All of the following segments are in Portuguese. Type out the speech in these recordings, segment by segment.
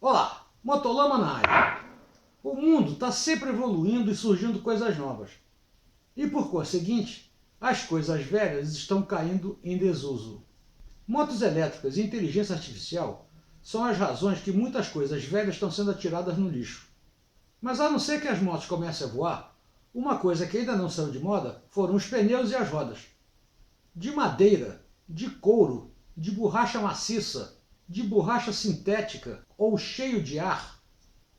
Olá, Motolama na área. O mundo está sempre evoluindo e surgindo coisas novas. E por conseguinte, as coisas velhas estão caindo em desuso. Motos elétricas e inteligência artificial são as razões que muitas coisas velhas estão sendo atiradas no lixo. Mas a não ser que as motos comecem a voar, uma coisa que ainda não saiu de moda foram os pneus e as rodas. De madeira, de couro, de borracha maciça, de borracha sintética ou cheio de ar,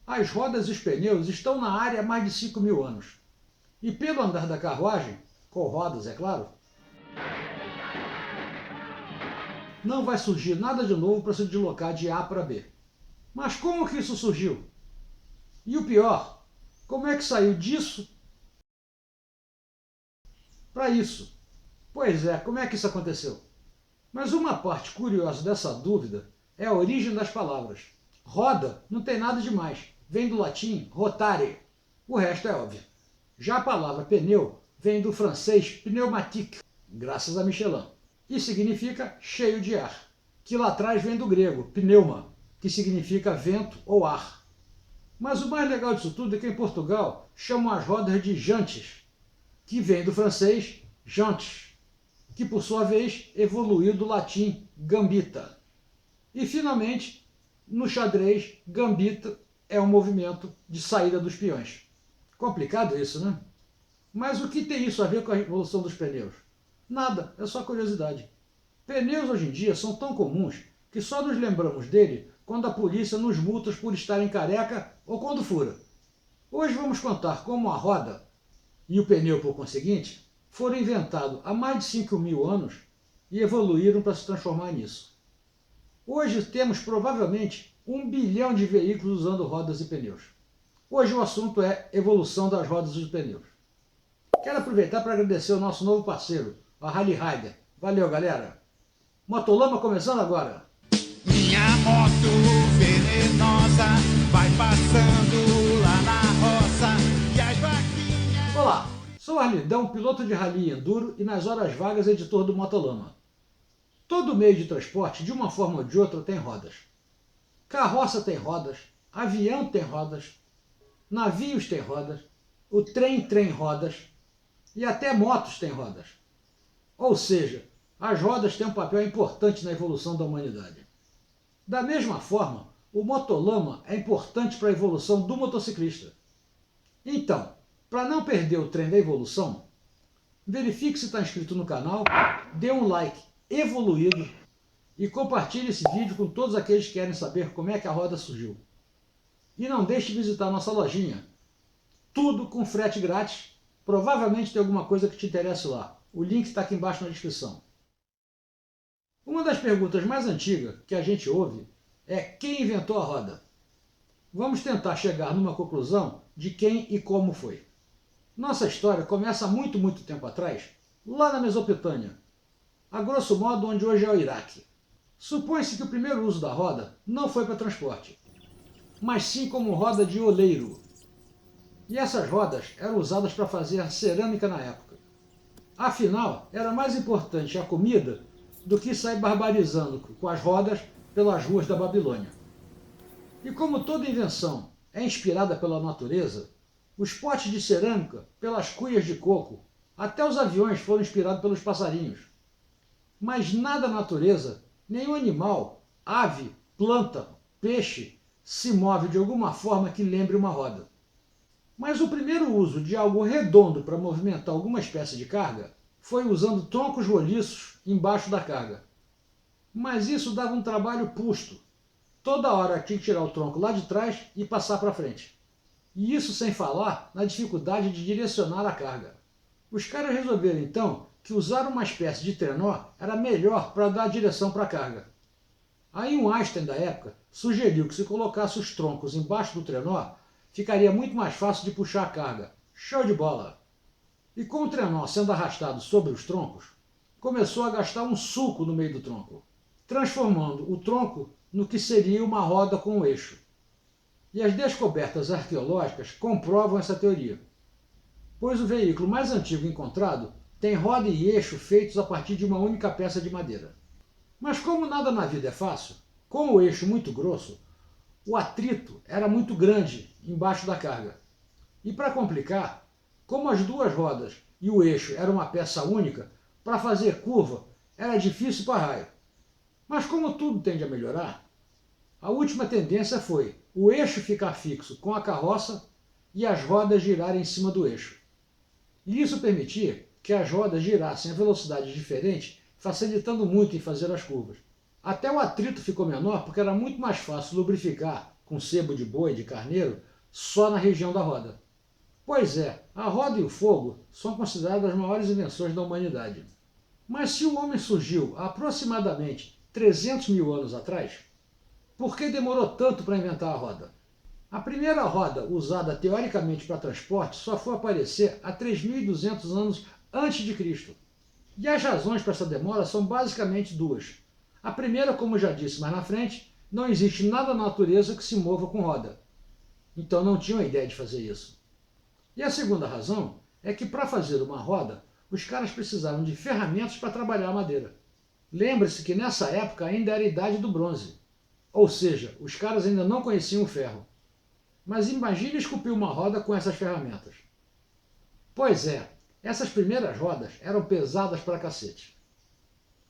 as rodas e os pneus estão na área há mais de 5.000 anos. E pelo andar da carruagem, com rodas, é claro, não vai surgir nada de novo para se deslocar de A para B. Mas como que isso surgiu? E o pior, como é que saiu disso para isso? Pois é, como é que isso aconteceu? Mas uma parte curiosa dessa dúvida é a origem das palavras. Roda não tem nada demais, vem do latim rotare. O resto é óbvio. Já a palavra pneu vem do francês pneumatique, graças a Michelin, e significa cheio de ar, que lá atrás vem do grego pneuma, que significa vento ou ar. Mas o mais legal disso tudo é que em Portugal chamam as rodas de jantes, que vem do francês jantes, que por sua vez evoluiu do latim gambita. E finalmente, no xadrez, gambita é um movimento de saída dos peões. Complicado isso, né? Mas o que tem isso a ver com a evolução dos pneus? Nada, é só curiosidade. Pneus hoje em dia são tão comuns que só nos lembramos dele quando a polícia nos multa por estarem careca ou quando fura. Hoje vamos contar como a roda, e o pneu por conseguinte, foram inventados há mais de 5.000 anos e evoluíram para se transformar nisso. Hoje temos provavelmente 1 bilhão de veículos usando rodas e pneus. Hoje o assunto é evolução das rodas e dos pneus. Quero aproveitar para agradecer o nosso novo parceiro, a Harley Rider. Valeu, galera! Motolama começando agora! Minha moto venenosa vai passando lá na roça e as vaquinhas... Olá, sou Arlidão, piloto de rally e enduro e nas horas vagas editor do Motolama. Todo meio de transporte, de uma forma ou de outra, tem rodas. Carroça tem rodas, avião tem rodas, navios têm rodas, o trem tem rodas e até motos têm rodas. Ou seja, as rodas têm um papel importante na evolução da humanidade. Da mesma forma, o Motolama é importante para a evolução do motociclista. Então, para não perder o trem da evolução, verifique se está inscrito no canal, dê um like evoluído e compartilhe esse vídeo com todos aqueles que querem saber como é que a roda surgiu. E não deixe de visitar nossa lojinha. Tudo com frete grátis. Provavelmente tem alguma coisa que te interesse lá. O link está aqui embaixo na descrição. Uma das perguntas mais antigas que a gente ouve é quem inventou a roda? Vamos tentar chegar numa conclusão de quem e como foi. Nossa história começa há muito tempo atrás, lá na Mesopotâmia, a grosso modo onde hoje é o Iraque. Supõe-se que o primeiro uso da roda não foi para transporte, mas sim como roda de oleiro. E essas rodas eram usadas para fazer cerâmica na época. Afinal, era mais importante a comida do que sair barbarizando com as rodas pelas ruas da Babilônia. E como toda invenção é inspirada pela natureza, os potes de cerâmica pelas cuias de coco, até os aviões foram inspirados pelos passarinhos. Mas nada na natureza, nenhum animal, ave, planta, peixe, se move de alguma forma que lembre uma roda. Mas o primeiro uso de algo redondo para movimentar alguma espécie de carga foi usando troncos roliços embaixo da carga. Mas isso dava um trabalho pusto. Toda hora tinha que tirar o tronco lá de trás e passar para frente. E isso sem falar na dificuldade de direcionar a carga. Os caras resolveram então que usar uma espécie de trenó era melhor para dar a direção para a carga. Aí um Einstein da época sugeriu que se colocasse os troncos embaixo do trenó, ficaria muito mais fácil de puxar a carga. Show de bola! E com o trenó sendo arrastado sobre os troncos, começou a gastar um sulco no meio do tronco, transformando o tronco no que seria uma roda com um eixo. E as descobertas arqueológicas comprovam essa teoria, pois o veículo mais antigo encontrado tem roda e eixo feitos a partir de uma única peça de madeira. Mas como nada na vida é fácil, com o eixo muito grosso, o atrito era muito grande embaixo da carga. E para complicar, como as duas rodas e o eixo eram uma peça única, para fazer curva era difícil para raio. Mas como tudo tende a melhorar, a última tendência foi o eixo ficar fixo com a carroça e as rodas girarem em cima do eixo. E isso permitia que as rodas girassem a velocidades diferentes, facilitando muito em fazer as curvas. Até o atrito ficou menor porque era muito mais fácil lubrificar com sebo de boi, de carneiro, só na região da roda. Pois é, a roda e o fogo são consideradas as maiores invenções da humanidade. Mas se o homem surgiu há aproximadamente 300 mil anos atrás, por que demorou tanto para inventar a roda? A primeira roda usada teoricamente para transporte só foi aparecer há 3.200 anos antes de Cristo. E as razões para essa demora são basicamente duas. A primeira, como já disse mais na frente, não existe nada na natureza que se mova com roda. Então não tinham a ideia de fazer isso. E a segunda razão é que para fazer uma roda, os caras precisavam de ferramentas para trabalhar a madeira. Lembre-se que nessa época ainda era a idade do bronze. Ou seja, os caras ainda não conheciam o ferro. Mas imagine esculpir uma roda com essas ferramentas. Pois é, essas primeiras rodas eram pesadas pra cacete.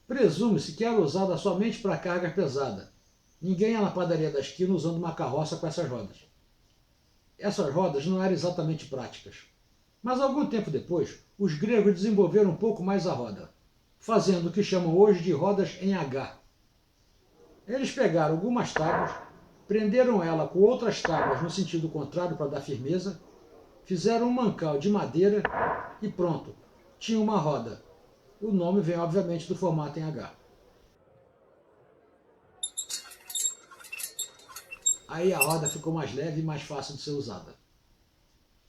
Presume-se que era usada somente para carga pesada. Ninguém ia na padaria da esquina usando uma carroça com essas rodas. Essas rodas não eram exatamente práticas. Mas algum tempo depois, os gregos desenvolveram um pouco mais a roda, fazendo o que chamam hoje de rodas em H. Eles pegaram algumas tábuas, prenderam ela com outras tábuas no sentido contrário para dar firmeza, fizeram um mancal de madeira e pronto, tinha uma roda. O nome vem obviamente do formato em H. Aí a roda ficou mais leve e mais fácil de ser usada.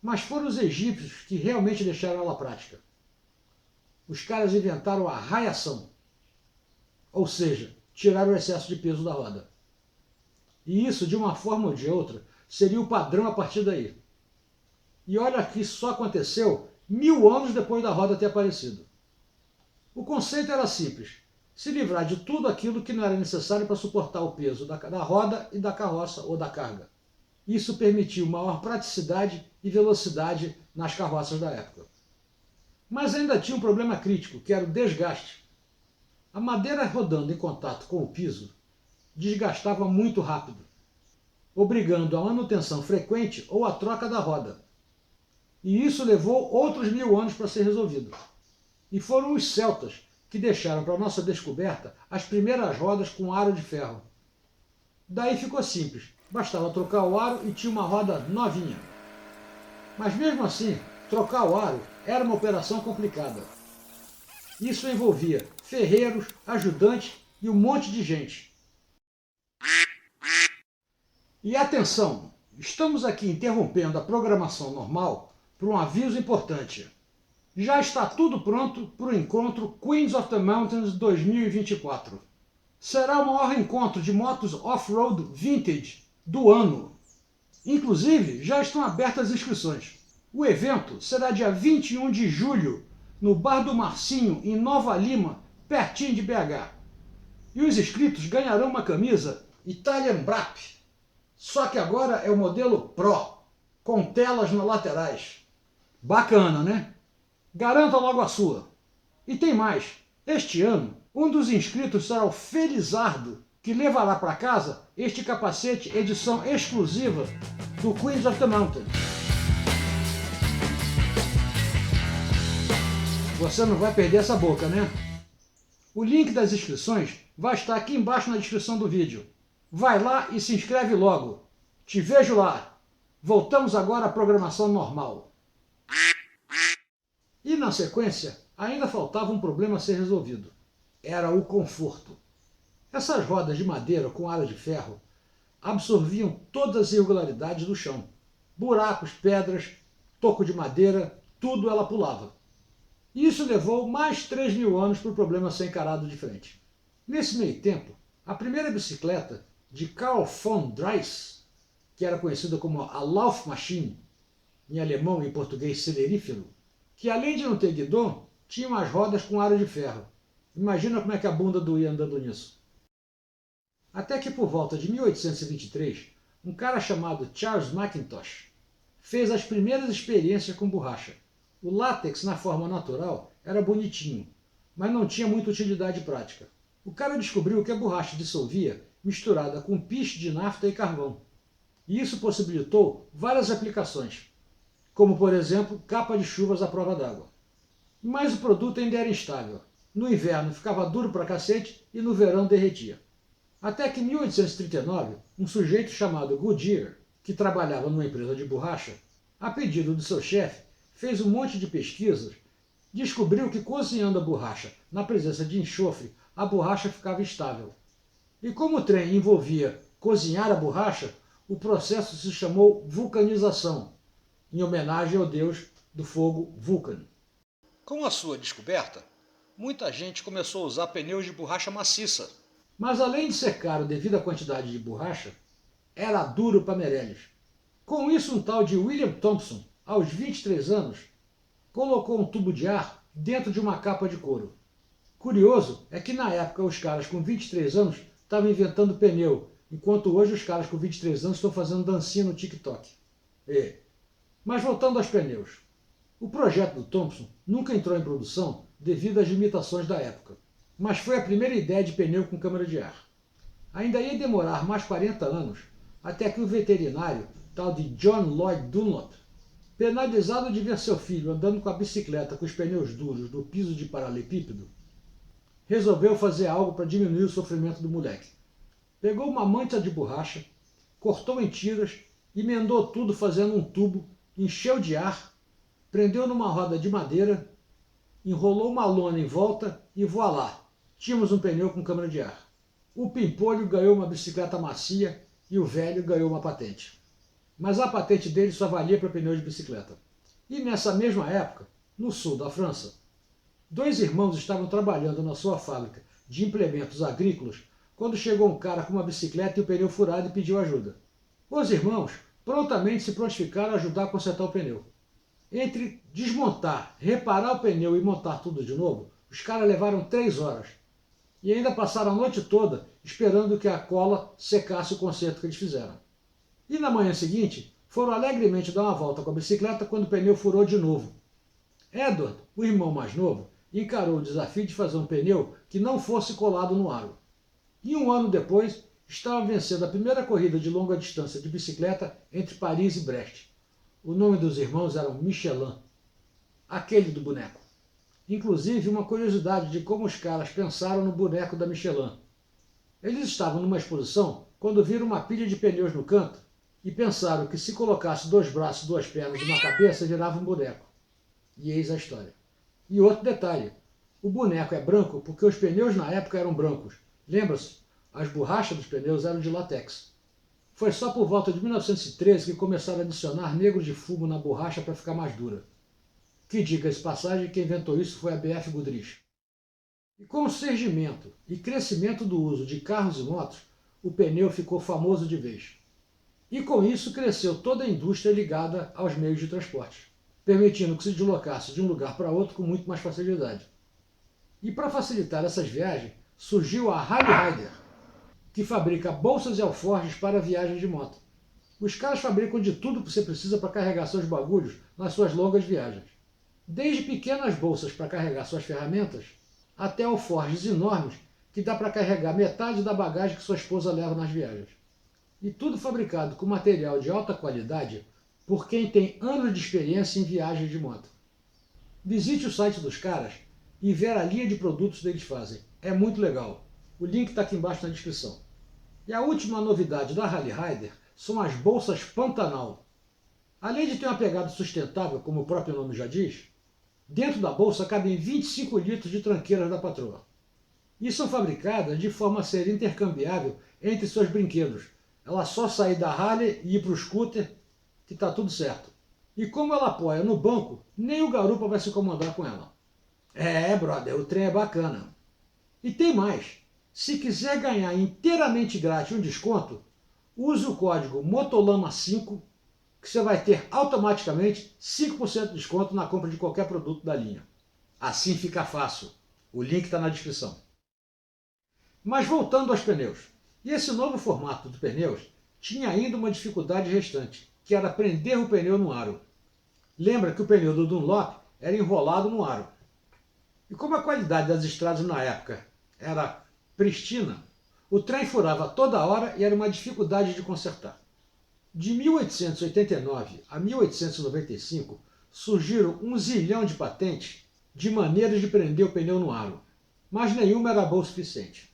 Mas foram os egípcios que realmente deixaram ela prática. Os caras inventaram a raiação, ou seja, tiraram o excesso de peso da roda. E isso, de uma forma ou de outra, seria o padrão a partir daí. E olha que isso só aconteceu 1000 anos depois da roda ter aparecido. O conceito era simples: se livrar de tudo aquilo que não era necessário para suportar o peso da roda e da carroça ou da carga. Isso permitiu maior praticidade e velocidade nas carroças da época. Mas ainda tinha um problema crítico, que era o desgaste. A madeira rodando em contato com o piso desgastava muito rápido, obrigando a manutenção frequente ou a troca da roda. E isso levou outros 1000 anos para ser resolvido. E foram os celtas que deixaram para nossa descoberta as primeiras rodas com aro de ferro. Daí ficou simples, bastava trocar o aro e tinha uma roda novinha. Mas mesmo assim, trocar o aro era uma operação complicada. Isso envolvia ferreiros, ajudantes e um monte de gente. E atenção, estamos aqui interrompendo a programação normal por um aviso importante. Já está tudo pronto para o encontro Queens of the Mountains 2024. Será o maior encontro de motos off-road vintage do ano. Inclusive, já estão abertas as inscrições. O evento será dia 21 de julho, no Bar do Marcinho, em Nova Lima, pertinho de BH. E os inscritos ganharão uma camisa Italian Brap. Só que agora é o modelo Pro, com telas nas laterais. Bacana, né? Garanta logo a sua. E tem mais. Este ano, um dos inscritos será o Felizardo, que levará para casa este capacete edição exclusiva do Queens of the Mountain. Você não vai perder essa boca, né? O link das inscrições vai estar aqui embaixo na descrição do vídeo. Vai lá e se inscreve logo. Te vejo lá. Voltamos agora à programação normal. E na sequência, ainda faltava um problema a ser resolvido. Era o conforto. Essas rodas de madeira com aro de ferro absorviam todas as irregularidades do chão. Buracos, pedras, toco de madeira, tudo ela pulava. E isso levou mais 3.000 anos para o problema ser encarado de frente. Nesse meio tempo, a primeira bicicleta de Carl von Drais, que era conhecida como a Laufmaschine, em alemão e em português celerífero, que além de não ter guidão, tinha umas rodas com aro de ferro. Imagina como é que a bunda doía andando nisso. Até que por volta de 1823, um cara chamado Charles McIntosh fez as primeiras experiências com borracha. O látex na forma natural era bonitinho, mas não tinha muita utilidade prática. O cara descobriu que a borracha dissolvia misturada com piche de nafta e carvão. E isso possibilitou várias aplicações, como por exemplo capa de chuvas à prova d'água. Mas o produto ainda era instável. No inverno ficava duro pra cacete e no verão derretia. Até que em 1839, um sujeito chamado Goodyear, que trabalhava numa empresa de borracha, a pedido do seu chefe, fez um monte de pesquisas, descobriu que cozinhando a borracha na presença de enxofre, a borracha ficava estável. E como o trem envolvia cozinhar a borracha, o processo se chamou vulcanização, em homenagem ao deus do fogo Vulcan. Com a sua descoberta, muita gente começou a usar pneus de borracha maciça. Mas além de ser caro devido à quantidade de borracha, era duro para meirelles. Com isso, um tal de William Thompson, aos 23 anos, colocou um tubo de ar dentro de uma capa de couro. Curioso é que na época os caras com 23 anos estavam inventando pneu, enquanto hoje os caras com 23 anos estão fazendo dancinha no TikTok. Mas voltando aos pneus. O projeto do Thompson nunca entrou em produção devido às limitações da época, mas foi a primeira ideia de pneu com câmara de ar. Ainda ia demorar mais 40 anos até que o veterinário, tal de John Lloyd Dunlop, penalizado de ver seu filho andando com a bicicleta com os pneus duros no piso de paralelepípedo, resolveu fazer algo para diminuir o sofrimento do moleque. Pegou uma manta de borracha, cortou em tiras, emendou tudo fazendo um tubo, encheu de ar, prendeu numa roda de madeira, enrolou uma lona em volta e voilá, tínhamos um pneu com câmara de ar. O pimpolho ganhou uma bicicleta macia e o velho ganhou uma patente. Mas a patente dele só valia para pneu de bicicleta. E nessa mesma época, no sul da França, dois irmãos estavam trabalhando na sua fábrica de implementos agrícolas quando chegou um cara com uma bicicleta e o pneu furado e pediu ajuda. Os irmãos prontamente se prontificaram a ajudar a consertar o pneu. Entre desmontar, reparar o pneu e montar tudo de novo, os caras levaram 3 horas. E ainda passaram a noite toda esperando que a cola secasse o conserto que eles fizeram. E na manhã seguinte, foram alegremente dar uma volta com a bicicleta quando o pneu furou de novo. Edward, o irmão mais novo, encarou o desafio de fazer um pneu que não fosse colado no aro. E 1 ano depois, estava vencendo a primeira corrida de longa distância de bicicleta entre Paris e Brest. O nome dos irmãos era Michelin, aquele do boneco. Inclusive, uma curiosidade de como os caras pensaram no boneco da Michelin. Eles estavam numa exposição quando viram uma pilha de pneus no canto e pensaram que se colocasse 2 braços, 2 pernas e uma cabeça, virava um boneco. E eis a história. E outro detalhe, o boneco é branco porque os pneus na época eram brancos. Lembra-se? As borrachas dos pneus eram de látex. Foi só por volta de 1913 que começaram a adicionar negro de fumo na borracha para ficar mais dura. Que diga-se passagem, quem inventou isso foi a B.F. Goodrich. E com o surgimento e crescimento do uso de carros e motos, o pneu ficou famoso de vez. E com isso cresceu toda a indústria ligada aos meios de transporte, permitindo que se deslocasse de um lugar para outro com muito mais facilidade. E para facilitar essas viagens, surgiu a Harley Rider, que fabrica bolsas e alforjes para viagens de moto. Os caras fabricam de tudo que você precisa para carregar seus bagulhos nas suas longas viagens. Desde pequenas bolsas para carregar suas ferramentas, até alforjes enormes que dá para carregar metade da bagagem que sua esposa leva nas viagens. E tudo fabricado com material de alta qualidade por quem tem anos de experiência em viagens de moto. Visite o site dos caras e ver a linha de produtos que eles fazem. É muito legal. O link está aqui embaixo na descrição. E a última novidade da Harley Rider são as bolsas Pantanal. Além de ter uma pegada sustentável, como o próprio nome já diz, dentro da bolsa cabem 25 litros de tranqueiras da patroa. E são fabricadas de forma a ser intercambiável entre seus brinquedos. Ela só sair da Harley e ir para o scooter, que está tudo certo. E como ela apoia no banco, nem o garupa vai se incomodar com ela. Brother, o trem é bacana. E tem mais. Se quiser ganhar inteiramente grátis um desconto, use o código MOTOLAMA5, que você vai ter automaticamente 5% de desconto na compra de qualquer produto da linha. Assim fica fácil. O link está na descrição. Mas voltando aos pneus. E esse novo formato de pneus tinha ainda uma dificuldade restante, que era prender o pneu no aro. Lembra que o pneu do Dunlop era enrolado no aro. E como a qualidade das estradas na época era pristina, o trem furava toda hora e era uma dificuldade de consertar. De 1889 a 1895, surgiram 1 zilhão de patentes de maneiras de prender o pneu no aro, mas nenhuma era boa o suficiente.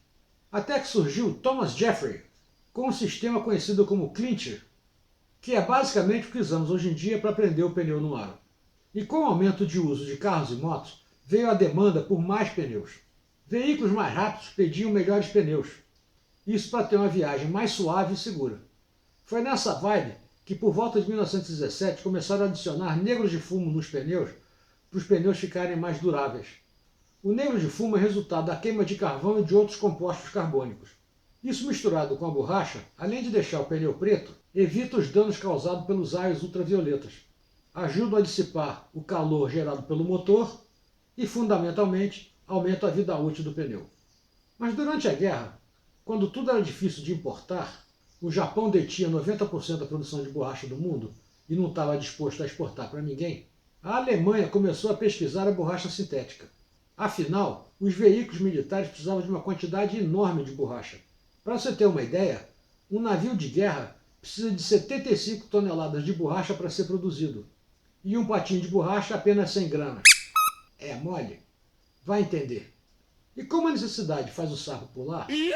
Até que surgiu Thomas Jeffrey, com um sistema conhecido como clincher, que é basicamente o que usamos hoje em dia para prender o pneu no aro. E com o aumento de uso de carros e motos, veio a demanda por mais pneus. Veículos mais rápidos pediam melhores pneus. Isso para ter uma viagem mais suave e segura. Foi nessa vibe que por volta de 1917 começaram a adicionar negros de fumo nos pneus para os pneus ficarem mais duráveis. O negro de fumo é resultado da queima de carvão e de outros compostos carbônicos. Isso misturado com a borracha, além de deixar o pneu preto, evita os danos causados pelos raios ultravioletas. Ajuda a dissipar o calor gerado pelo motor e, fundamentalmente, aumenta a vida útil do pneu. Mas durante a guerra, quando tudo era difícil de importar, o Japão detinha 90% da produção de borracha do mundo e não estava disposto a exportar para ninguém, a Alemanha começou a pesquisar a borracha sintética. Afinal, os veículos militares precisavam de uma quantidade enorme de borracha. Para você ter uma ideia, um navio de guerra precisa de 75 toneladas de borracha para ser produzido. E um patinho de borracha apenas 100 gramas. É mole? Vai entender. E como a necessidade faz o sapo pular, e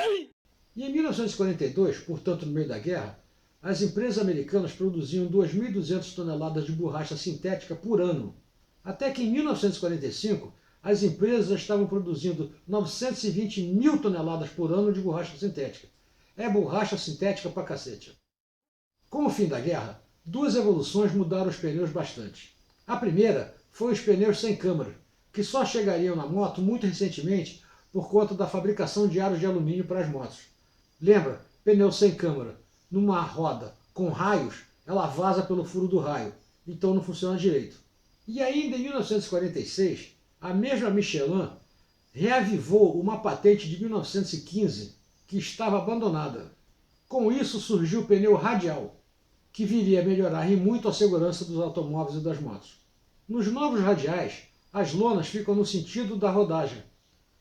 em 1942, portanto no meio da guerra, as empresas americanas produziam 2.200 toneladas de borracha sintética por ano. Até que em 1945, as empresas já estavam produzindo 920 mil toneladas por ano de borracha sintética. É borracha sintética pra cacete. Com o fim da guerra, 2 evoluções mudaram os pneus bastante. A primeira foi os pneus sem câmara, que só chegariam na moto muito recentemente por conta da fabricação de aros de alumínio para as motos. Lembra, pneu sem câmara, numa roda com raios, ela vaza pelo furo do raio, então não funciona direito. E ainda em 1946, a mesma Michelin reavivou uma patente de 1915 que estava abandonada. Com isso surgiu o pneu radial, que viria a melhorar e muito a segurança dos automóveis e das motos. Nos novos radiais, as lonas ficam no sentido da rodagem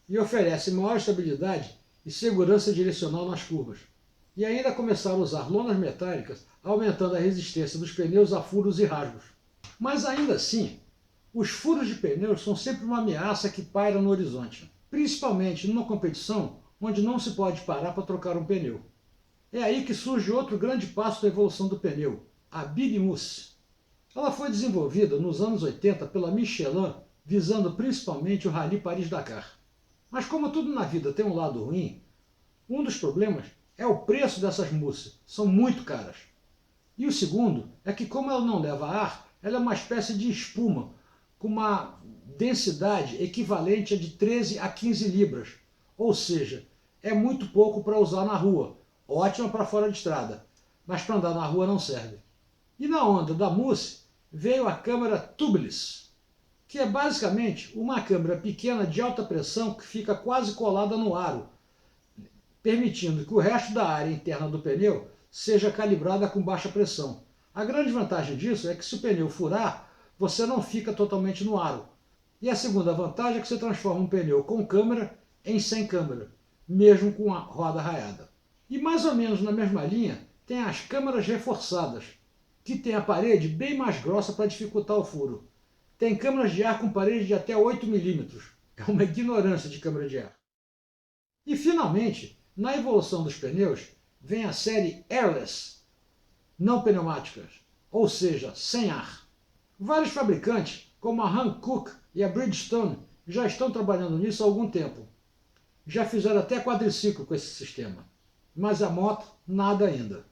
e oferecem maior estabilidade e segurança direcional nas curvas. E ainda começaram a usar lonas metálicas, aumentando a resistência dos pneus a furos e rasgos. Mas ainda assim, os furos de pneus são sempre uma ameaça que paira no horizonte, principalmente numa competição onde não se pode parar para trocar um pneu. É aí que surge outro grande passo da evolução do pneu, a Big Mousse. Ela foi desenvolvida nos anos 80 pela Michelin, visando principalmente o Rally Paris-Dakar. Mas como tudo na vida tem um lado ruim, um dos problemas é o preço dessas mousses, são muito caras. E o segundo é que como ela não leva ar, ela é uma espécie de espuma, com uma densidade equivalente a de 13 a 15 libras, ou seja, é muito pouco para usar na rua, ótima para fora de estrada, mas para andar na rua não serve. E na onda da mousse veio a câmara tubeless, que é basicamente uma câmara pequena de alta pressão que fica quase colada no aro, permitindo que o resto da área interna do pneu seja calibrada com baixa pressão. A grande vantagem disso é que se o pneu furar, você não fica totalmente no aro. E a segunda vantagem é que você transforma um pneu com câmara em sem câmara, mesmo com a roda raiada. E mais ou menos na mesma linha tem as câmaras reforçadas, que tem a parede bem mais grossa para dificultar o furo. Tem câmaras de ar com parede de até 8 milímetros. É uma ignorância de câmara de ar. E finalmente, na evolução dos pneus, vem a série Airless, não pneumáticas, ou seja, sem ar. Vários fabricantes, como a Hankook e a Bridgestone, já estão trabalhando nisso há algum tempo. Já fizeram até quadriciclo com esse sistema. Mas a moto, nada ainda.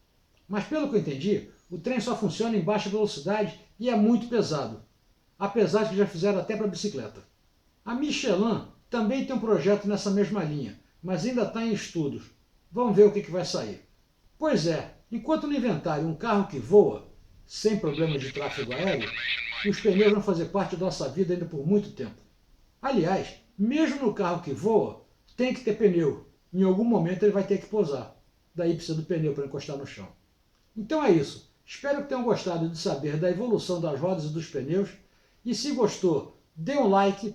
Mas pelo que eu entendi, o trem só funciona em baixa velocidade e é muito pesado, apesar de que já fizeram até para bicicleta. A Michelin também tem um projeto nessa mesma linha, mas ainda está em estudos. Vamos ver o que vai sair. Pois é, enquanto não inventarem um carro que voa, sem problemas de tráfego aéreo, os pneus vão fazer parte da nossa vida ainda por muito tempo. Aliás, mesmo no carro que voa, tem que ter pneu. Em algum momento ele vai ter que pousar. Daí precisa do pneu para encostar no chão. Então é isso. Espero que tenham gostado de saber da evolução das rodas e dos pneus. E se gostou, dê um like,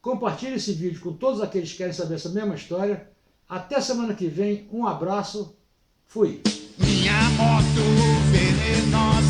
compartilhe esse vídeo com todos aqueles que querem saber essa mesma história. Até semana que vem, um abraço, fui! Minha moto venenosa.